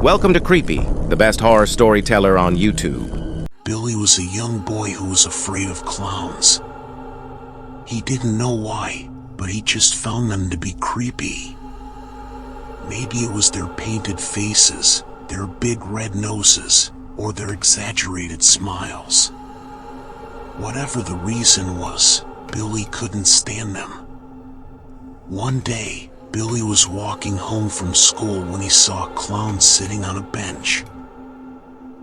Welcome to Creepy, the best horror storyteller on YouTube. Billy was a young boy who was afraid of clowns. He didn't know why, but he just found them to be creepy. Maybe it was their painted faces, their big red noses, or their exaggerated smiles. Whatever the reason was, Billy couldn't stand them. One day, Billy was walking home from school when he saw a clown sitting on a bench.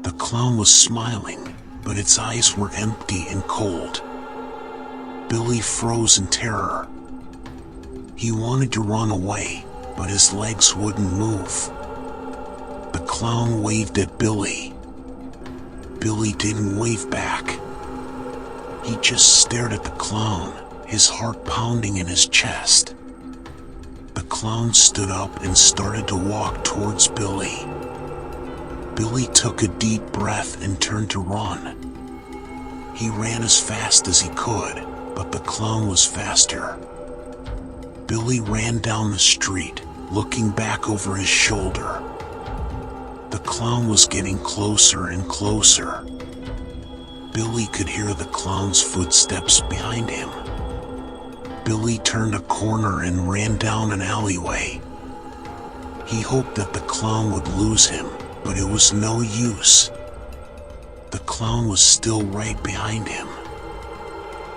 The clown was smiling, but its eyes were empty and cold. Billy froze in terror. He wanted to run away, but his legs wouldn't move. The clown waved at Billy. Billy didn't wave back. He just stared at the clown, his heart pounding in his chest. The clown stood up and started to walk towards Billy. Billy took a deep breath and turned to run. He ran as fast as he could, but the clown was faster. Billy ran down the street, looking back over his shoulder. The clown was getting closer and closer. Billy could hear the clown's footsteps behind him. Billy turned a corner and ran down an alleyway. He hoped that the clown would lose him, but it was no use. The clown was still right behind him.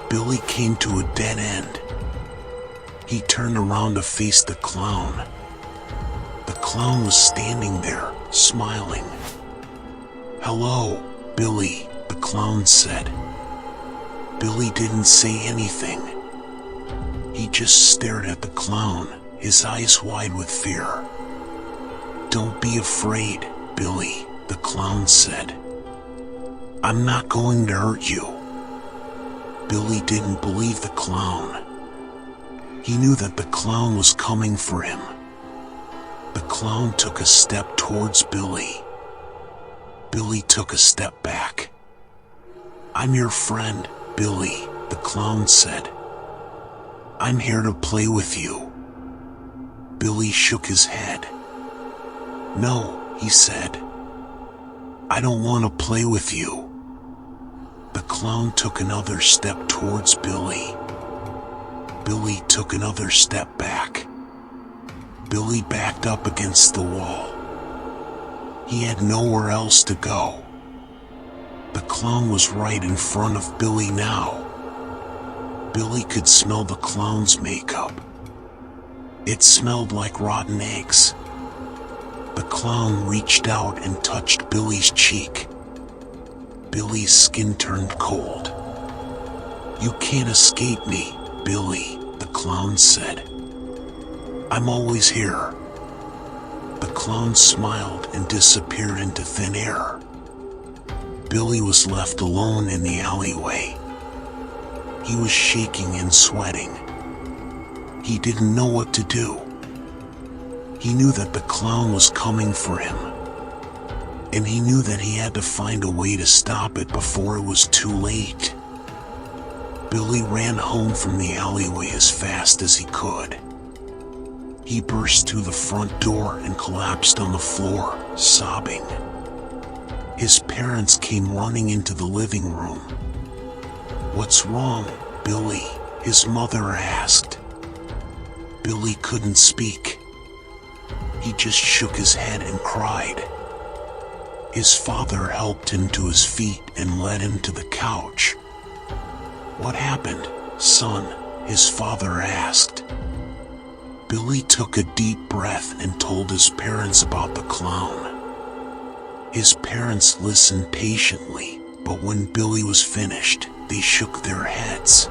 Billy came to a dead end. He turned around to face the clown. The clown was standing there, smiling. "Hello, Billy," the clown said. Billy didn't say anything. He just stared at the clown, his eyes wide with fear. "Don't be afraid, Billy," the clown said. "I'm not going to hurt you." Billy didn't believe the clown. He knew that the clown was coming for him. The clown took a step towards Billy. Billy took a step back. "I'm your friend, Billy," the clown said. "I'm here to play with you." Billy shook his head. "No," he said. "I don't want to play with you." The clown took another step towards Billy. Billy took another step back. Billy backed up against the wall. He had nowhere else to go. The clown was right in front of Billy now. Billy could smell the clown's makeup. It smelled like rotten eggs. The clown reached out and touched Billy's cheek. Billy's skin turned cold. "You can't escape me, Billy," the clown said. "I'm always here." The clown smiled and disappeared into thin air. Billy was left alone in the alleyway. He was shaking and sweating. He didn't know what to do. He knew that the clown was coming for him, and he knew that he had to find a way to stop it before it was too late. Billy ran home from the alleyway as fast as he could. He burst through the front door and collapsed on the floor, sobbing. His parents came running into the living room. "What's wrong, Billy?" his mother asked. Billy couldn't speak. He just shook his head and cried. His father helped him to his feet and led him to the couch. "What happened, son?" his father asked. Billy took a deep breath and told his parents about the clown. His parents listened patiently, but when Billy was finished, they shook their heads.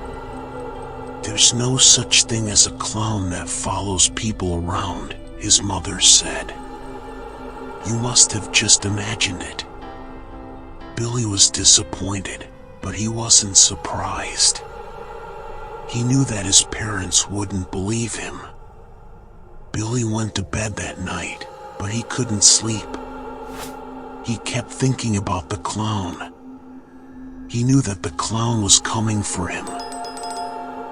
"There's no such thing as a clown that follows people around," his mother said. "You must have just imagined it." Billy was disappointed, but he wasn't surprised. He knew that his parents wouldn't believe him. Billy went to bed that night, but he couldn't sleep. He kept thinking about the clown. He knew that the clown was coming for him.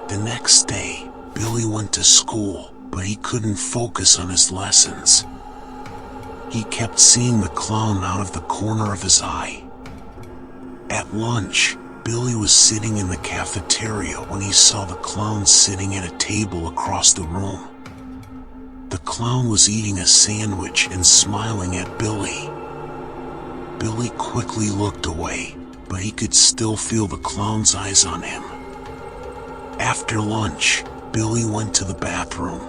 The next day, Billy went to school, but he couldn't focus on his lessons. He kept seeing the clown out of the corner of his eye. At lunch, Billy was sitting in the cafeteria when he saw the clown sitting at a table across the room. The clown was eating a sandwich and smiling at Billy. Billy quickly looked away, but he could still feel the clown's eyes on him. After lunch, Billy went to the bathroom.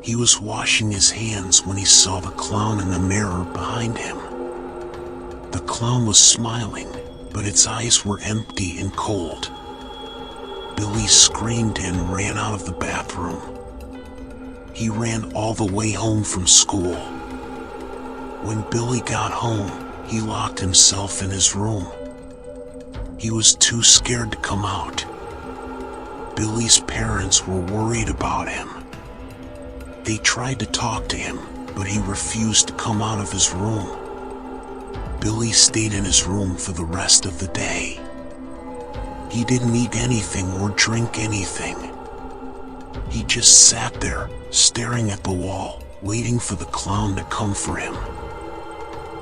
He was washing his hands when he saw the clown in the mirror behind him. The clown was smiling, but its eyes were empty and cold. Billy screamed and ran out of the bathroom. He ran all the way home from school. When Billy got home, he locked himself in his room. He was too scared to come out. Billy's parents were worried about him. They tried to talk to him, but he refused to come out of his room. Billy stayed in his room for the rest of the day. He didn't eat anything or drink anything. He just sat there, staring at the wall, waiting for the clown to come for him.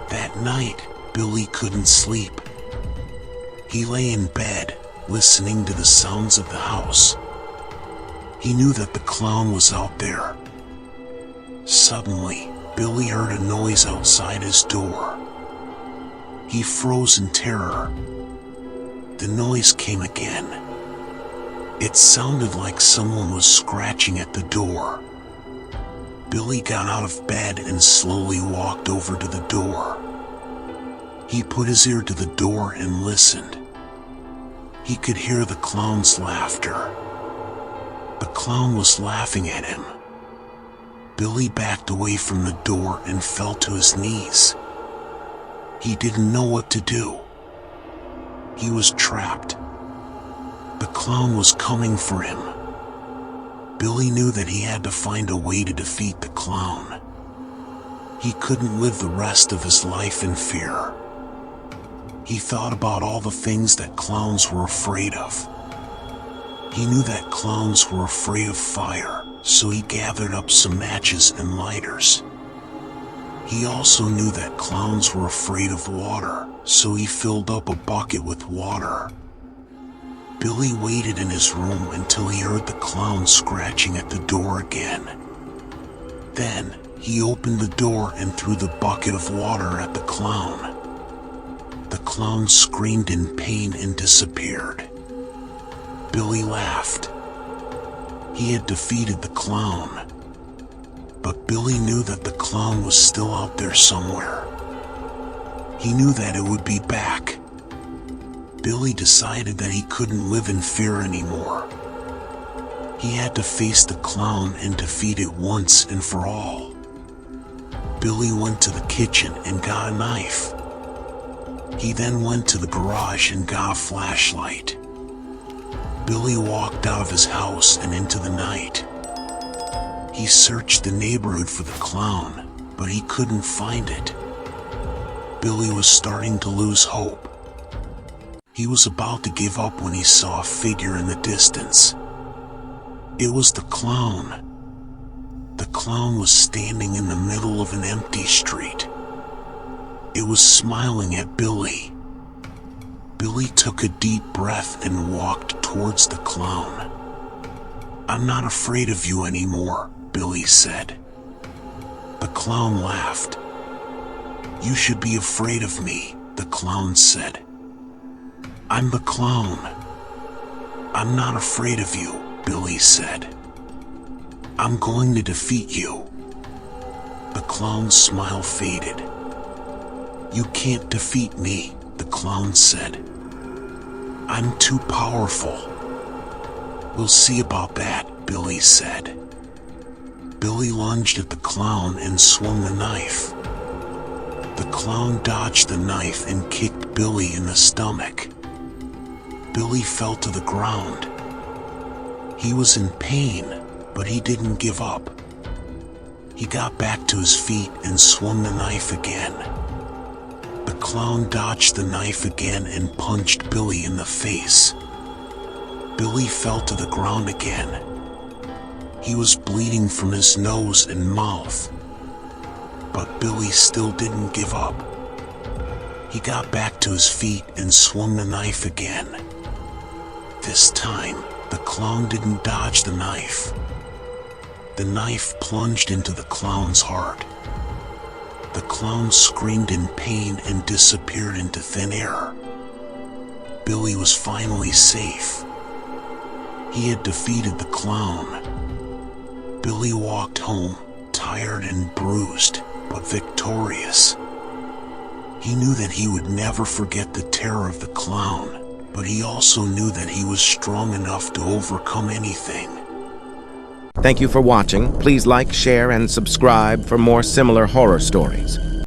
That night, Billy couldn't sleep. He lay in bed, listening to the sounds of the house. He knew that the clown was out there. Suddenly, Billy heard a noise outside his door. He froze in terror. The noise came again. It sounded like someone was scratching at the door. Billy got out of bed and slowly walked over to the door. He put his ear to the door and listened. He could hear the clown's laughter. The clown was laughing at him. Billy backed away from the door and fell to his knees. He didn't know what to do. He was trapped. The clown was coming for him. Billy knew that he had to find a way to defeat the clown. He couldn't live the rest of his life in fear. He thought about all the things that clowns were afraid of. He knew that clowns were afraid of fire, so he gathered up some matches and lighters. He also knew that clowns were afraid of water, so he filled up a bucket with water. Billy waited in his room until he heard the clown scratching at the door again. Then, he opened the door and threw the bucket of water at the clown. The clown screamed in pain and disappeared. Billy laughed. He had defeated the clown. But Billy knew that the clown was still out there somewhere. He knew that it would be back. Billy decided that he couldn't live in fear anymore. He had to face the clown and defeat it once and for all. Billy went to the kitchen and got a knife. He then went to the garage and got a flashlight. Billy walked out of his house and into the night. He searched the neighborhood for the clown, but he couldn't find it. Billy was starting to lose hope. He was about to give up when he saw a figure in the distance. It was the clown. The clown was standing in the middle of an empty street. It was smiling at Billy. Billy took a deep breath and walked towards the clown. "I'm not afraid of you anymore," Billy said. The clown laughed. "You should be afraid of me," the clown said. "I'm the clown." "I'm not afraid of you," Billy said. "I'm going to defeat you." The clown's smile faded. "You can't defeat me," the clown said. "I'm too powerful." "We'll see about that," Billy said. Billy lunged at the clown and swung the knife. The clown dodged the knife and kicked Billy in the stomach. Billy fell to the ground. He was in pain, but he didn't give up. He got back to his feet and swung the knife again. The clown dodged the knife again and punched Billy in the face. Billy fell to the ground again. He was bleeding from his nose and mouth. But Billy still didn't give up. He got back to his feet and swung the knife again. This time, the clown didn't dodge the knife. The knife plunged into the clown's heart. The clown screamed in pain and disappeared into thin air. Billy was finally safe. He had defeated the clown. Billy walked home, tired and bruised, but victorious. He knew that he would never forget the terror of the clown, but he also knew that he was strong enough to overcome anything. Thank you for watching. Please like, share, and subscribe for more similar horror stories.